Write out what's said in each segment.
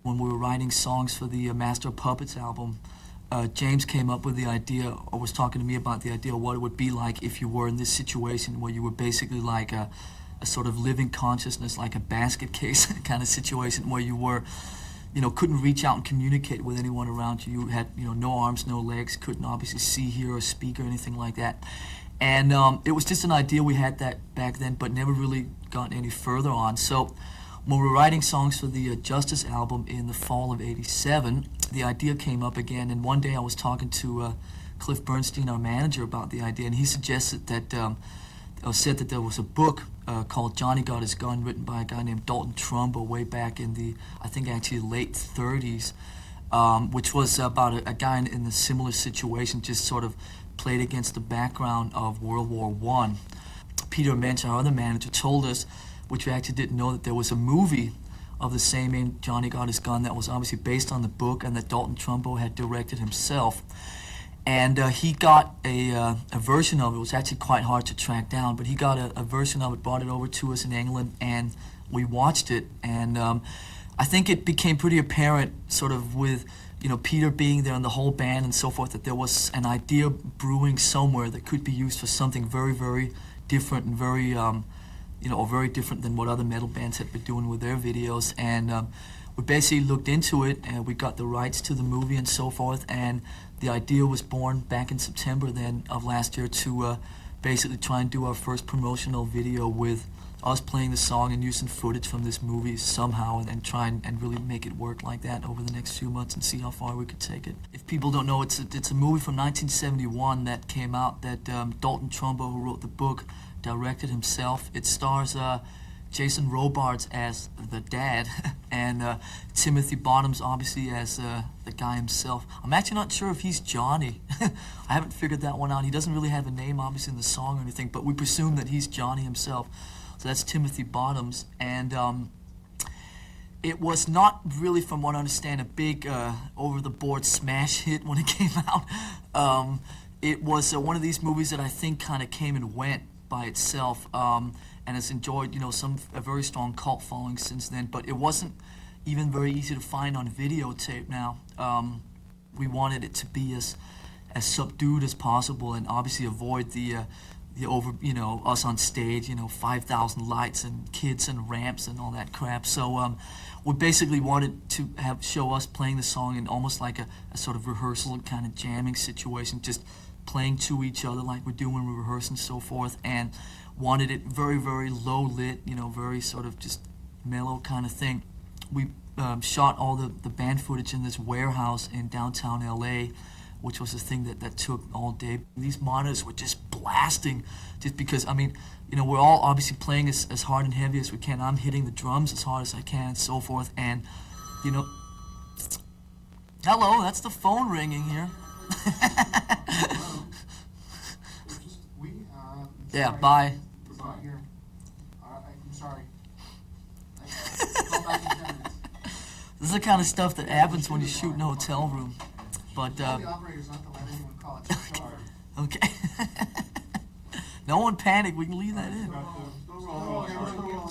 When we were writing songs for the Master of Puppets album, James came up with the idea, or was talking to me about the idea of what it would be like if you were in this situation where you were basically like a sort of living consciousness, like a basket case kind of situation where you were, couldn't reach out and communicate with anyone around you. You had, no arms, no legs, couldn't obviously see, hear, or speak or anything like that. And it was just an idea we had that back then, but never really gotten any further on. So when we were writing songs for the Justice album in the fall of '87, the idea came up again, and one day I was talking to Cliff Bernstein, our manager, about the idea, and he suggested that, said that there was a book called Johnny Got His Gun, written by a guy named Dalton Trumbo way back in the, I think actually late 30s, which was about a guy in a similar situation, just sort of played against the background of World War I. Peter Mensch, our other manager, told us, which we actually didn't know, that there was a movie of the same name, Johnny Got His Gun, that was obviously based on the book and that Dalton Trumbo had directed himself. And he got a version of it. It was actually quite hard to track down, but he got a version of it, brought it over to us in England, and we watched it. And I think it became pretty apparent, sort of with Peter being there and the whole band and so forth, that there was an idea brewing somewhere that could be used for something very, very different and very, very different than what other metal bands had been doing with their videos. And we basically looked into it, and we got the rights to the movie and so forth, and the idea was born back in September then of last year to basically try and do our first promotional video with us playing the song and using footage from this movie somehow, and try and really make it work like that over the next few months and see how far we could take it. If people don't know, it's a movie from 1971 that came out that Dalton Trumbo, who wrote the book, directed himself. It stars Jason Robards as the dad, and Timothy Bottoms obviously as the guy himself. I'm actually not sure if he's Johnny. I haven't figured that one out. He doesn't really have a name obviously in the song or anything, but we presume that he's Johnny himself. So that's Timothy Bottoms, and it was not really, from what I understand, a big over-the-board smash hit when it came out. It was one of these movies that I think kind of came and went by itself, and has enjoyed, a very strong cult following since then. But it wasn't even very easy to find on videotape now. We wanted it to be as subdued as possible, and obviously avoid the over, us on stage, 5,000 lights and kids and ramps and all that crap. So we basically wanted to show us playing the song in almost like a sort of rehearsal kind of jamming situation, just playing to each other like we do when we rehearse and so forth, and wanted it very, very low lit, very sort of just mellow kind of thing. We shot all the band footage in this warehouse in downtown LA, which was a thing that took all day. These monitors were just blasting, just because, we're all obviously playing as hard and heavy as we can. I'm hitting the drums as hard as I can and so forth, and, hello, that's the phone ringing here. Yeah, bye. I'm sorry. This is the kind of stuff that happens when you shoot in a hotel room. But the operator's not to let anyone call it. Sorry. Okay. No one panic. We can leave that in.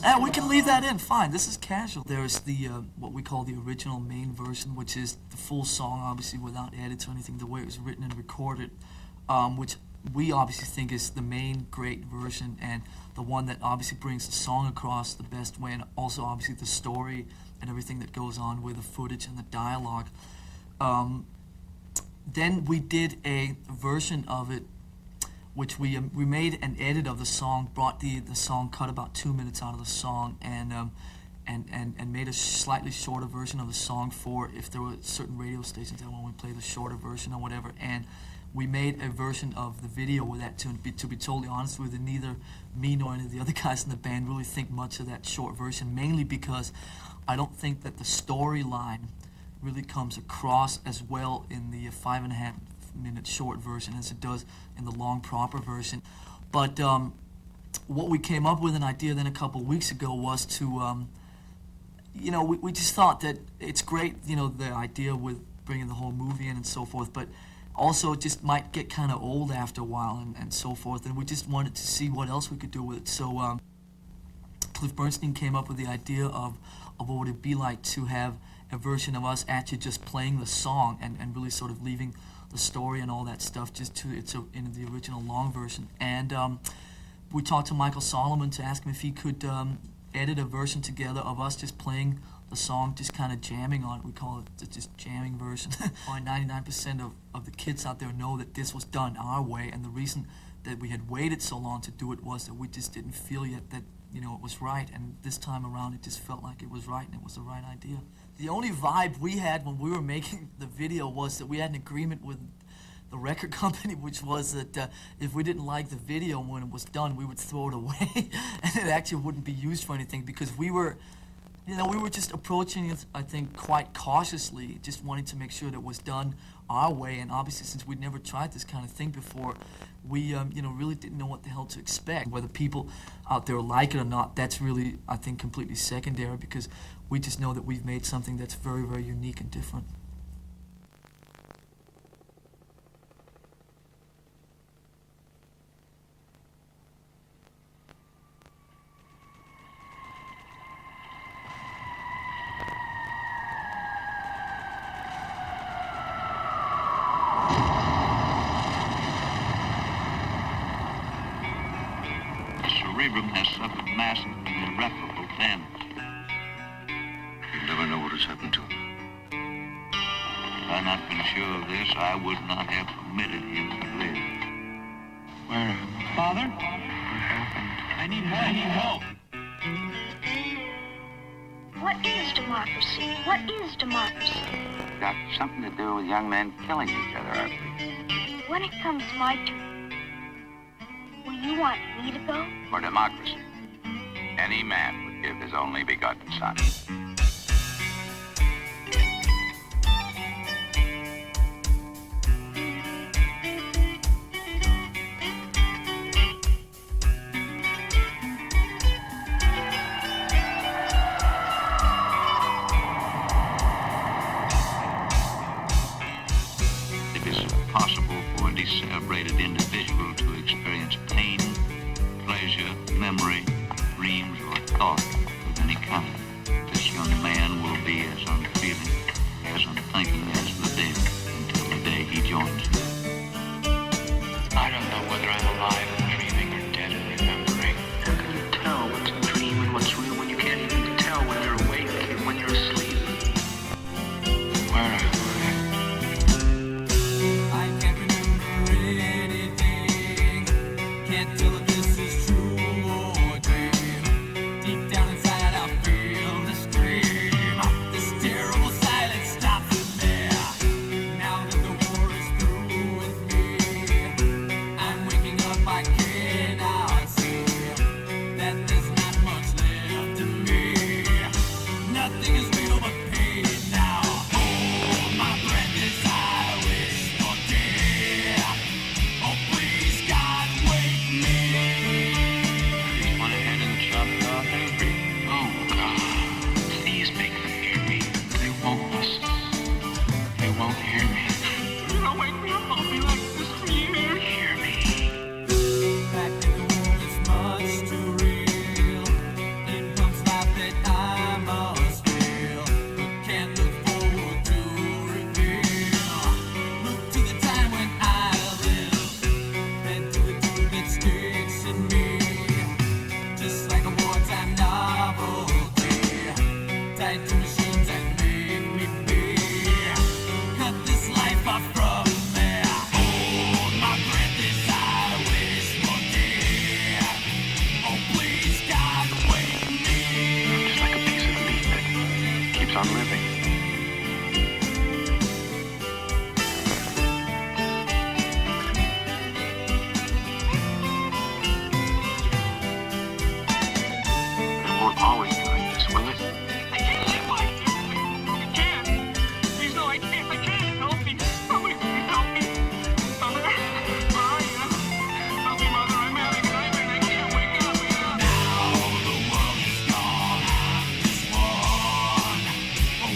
Yeah, we can leave that in. Fine. This is casual. There's the what we call the original main version, which is the full song, obviously without edits or anything, the way it was written and recorded, which we obviously think is the main great version, and the one that obviously brings the song across the best way, and also obviously the story and everything that goes on with the footage and the dialogue. Then we did a version of it, which we made an edit of the song, brought the song, cut about 2 minutes out of the song, and made a slightly shorter version of the song for if there were certain radio stations that when we play the shorter version or whatever. And we made a version of the video with that tune. To be totally honest with you, neither me nor any of the other guys in the band really think much of that short version, mainly because I don't think that the storyline really comes across as well in the 5.5 minute short version as it does in the long proper version. But what we came up with an idea then a couple weeks ago was to, we just thought that it's great, the idea with bringing the whole movie in and so forth, but also it just might get kind of old after a while and so forth, and we just wanted to see what else we could do with it. So Cliff Bernstein came up with the idea of what would it be like to have a version of us actually just playing the song and really sort of leaving the story and all that stuff just to in the original long version. And we talked to Michael Solomon to ask him if he could edit a version together of us just playing the song, just kind of jamming on it. We call it the just jamming version. 99% of the kids out there know that this was done our way, and the reason that we had waited so long to do it was that we just didn't feel yet that, you know, it was right, and this time around it just felt like it was right and it was the right idea. The only vibe we had when we were making the video was that we had an agreement with the record company, which was that if we didn't like the video when it was done, we would throw it away and it actually wouldn't be used for anything, because we were just approaching it, I think, quite cautiously, just wanting to make sure that it was done our way. And obviously, since we'd never tried this kind of thing before, we really didn't know what the hell to expect. Whether people out there like it or not, that's really, I think, completely secondary, because we just know that we've made something that's very, very unique and different. Cerebrum has suffered massive and irreparable damage. You'll never know what has happened to him. If I had not been sure of this, I would not have permitted him to live. Where am I? Father? What happened? I need help. I need help. What is democracy? What is democracy? Got something to do with young men killing each other, I believe. When it comes my turn, will you want me to go? For democracy, any man would give his only begotten son. It is possible for a decelebrated individual to experience pain, pleasure, memory, dreams, or thought of any kind. This young man will be as unfeeling, as unthinking as the dead until the day he joins them. I don't know whether I'm alive and dreaming or dead and remembering. How can you tell what's a dream and what's real when you can't even tell when you're awake and when you're asleep? Where am I? I can't remember anything. Can't tell if this is true or a dream. Deep down inside I feel the scream. This terrible silence stops in there. Now that the war is through with me, I'm waking up, I cannot see that there's not much left of me. Nothing is real but pain now. Hold my breath as I wish for death. Oh please God, wake me. He's one ahead in the shop off every. Oh God, please make them hear me. They won't listen. They won't hear me. Don't wake me up. I'll be like this for years. Hear me. Back in the womb is much too real. It comes life that I must feel, but can't look forward to reveal. Look to the time when I lived, and to the truth that sticks in me. Just like a wartime novelty, tied to machines that make me be. Cut this life off from me. Hold my breath as I wish for death. Oh please God, wake me. Just like a piece of meat that keeps on living. It won't always be like this, will it? I can't live like this. I can't. Please, no, I can't. I can't. Help me. Somebody please help me. Mother, where are you? Help me, Mother. I'm having a nightmare. I can't wake up. Wake up. Now the world is gone, I'm just one. Oh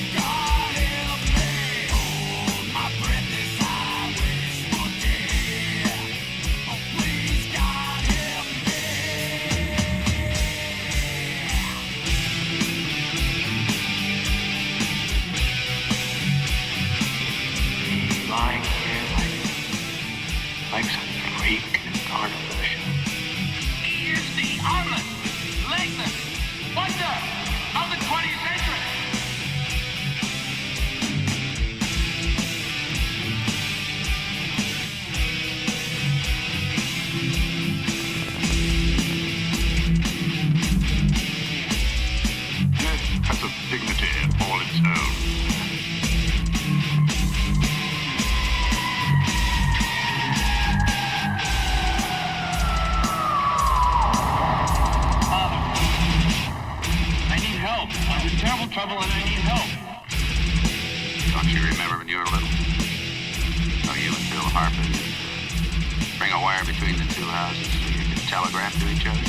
of dignity all its own. Father, I need help. I'm in terrible trouble and I need help. Don't you remember when you were little? How you and Bill Harper used to bring a wire between the two houses so you could telegraph to each other?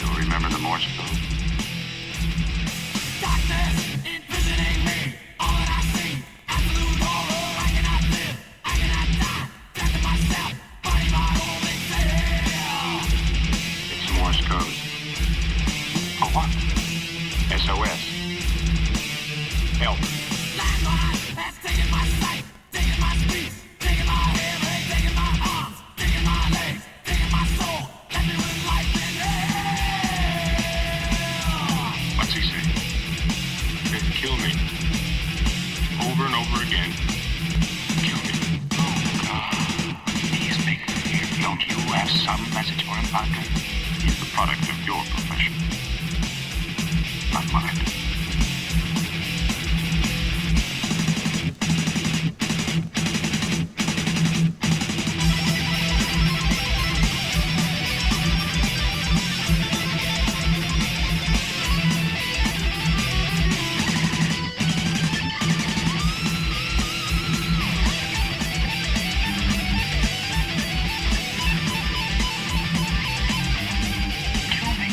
You'll remember the Morse code. Darkness imprisoning me. All that I see, absolute horror. I cannot live, I cannot die. Death of myself, body my only fear. It's Morse code. For what? SOS. Help. Landmine has taken my sight, taken my speech, taken my hearing, taken my arms, taken my legs, taken my soul. Left me with life in hell. What's he say? Kill me. Over and over again. Kill me. Oh, God. He's making here. Don't you have some message for him, Padre? He's the product of your profession. Not mine. Kill me.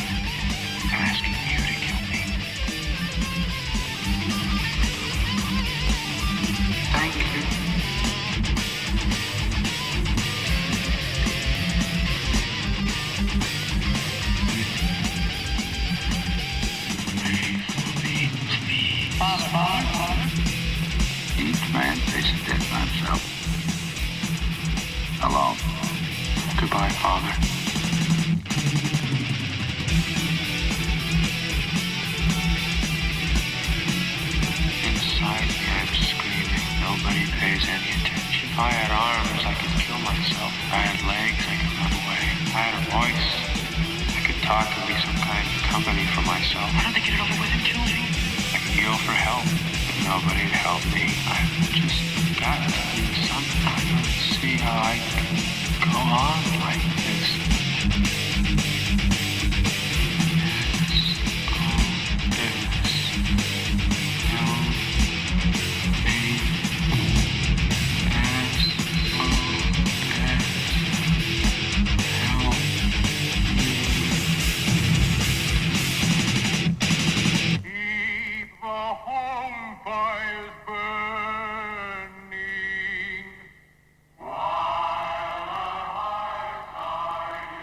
I'm asking you to kill me. Thank you. Father. Each man faces death by himself. Alone. Goodbye, Father. Inside me, I'm screaming. Nobody pays any attention. If I had arms, I could kill myself. If I had legs, I could run away. If I had a voice, I could talk and be some kind of company for myself. Why don't they get it over with and kill me? I could yell for help, but nobody'd help me. I've just got to do something. I don't see how I can go on like this. Keep the home fires burning while our hearts are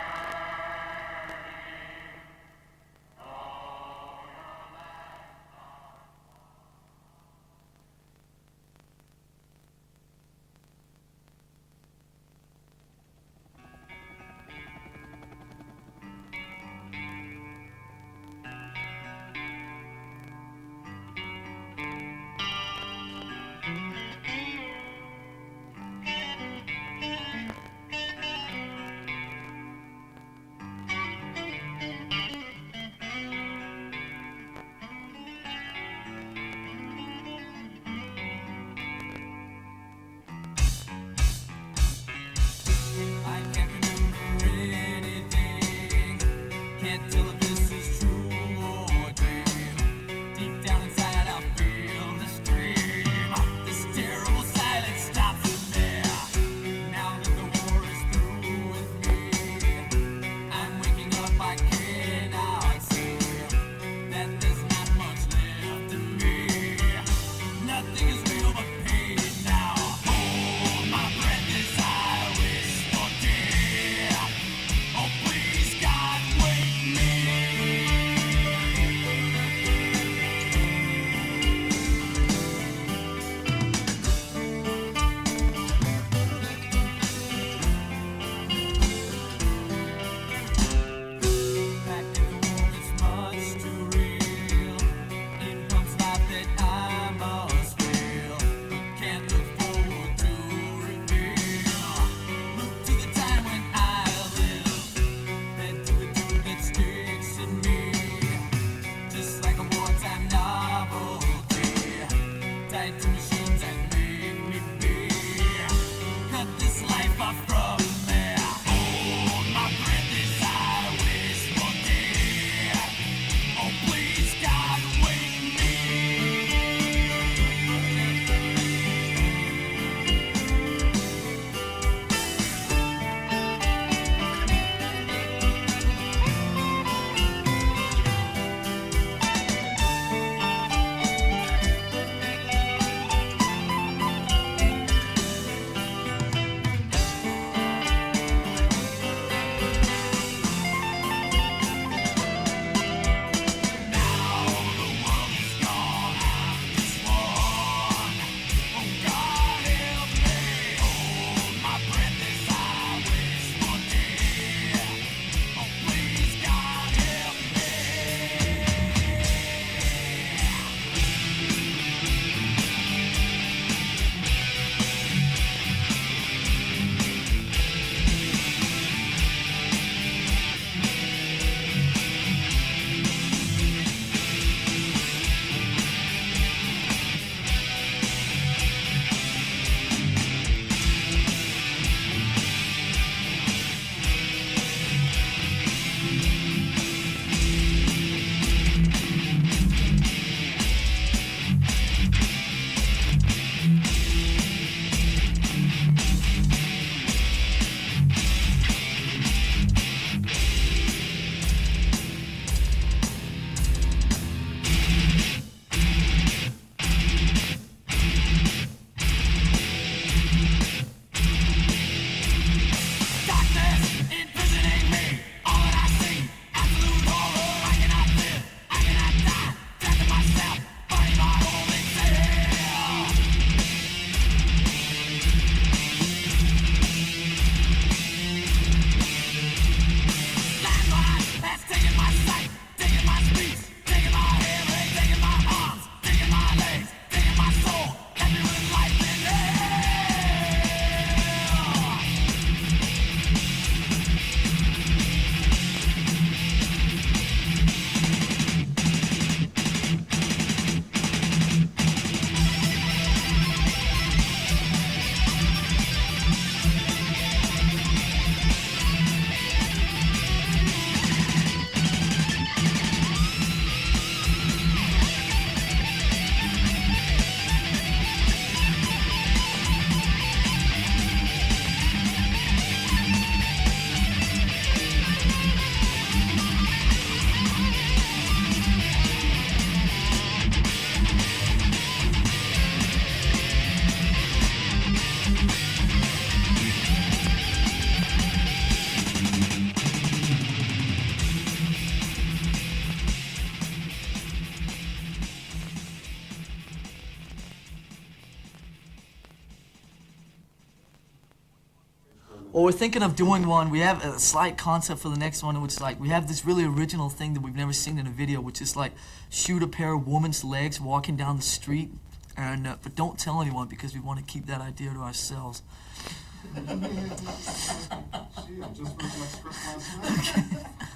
Well, we're thinking of doing one. We have a slight concept for the next one, which is like we have this really original thing that we've never seen in a video, which is like shoot a pair of woman's legs walking down the street, and but don't tell anyone because we want to keep that idea to ourselves.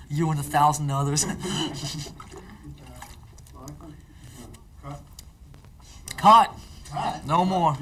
You and 1,000 others. Cut. No more.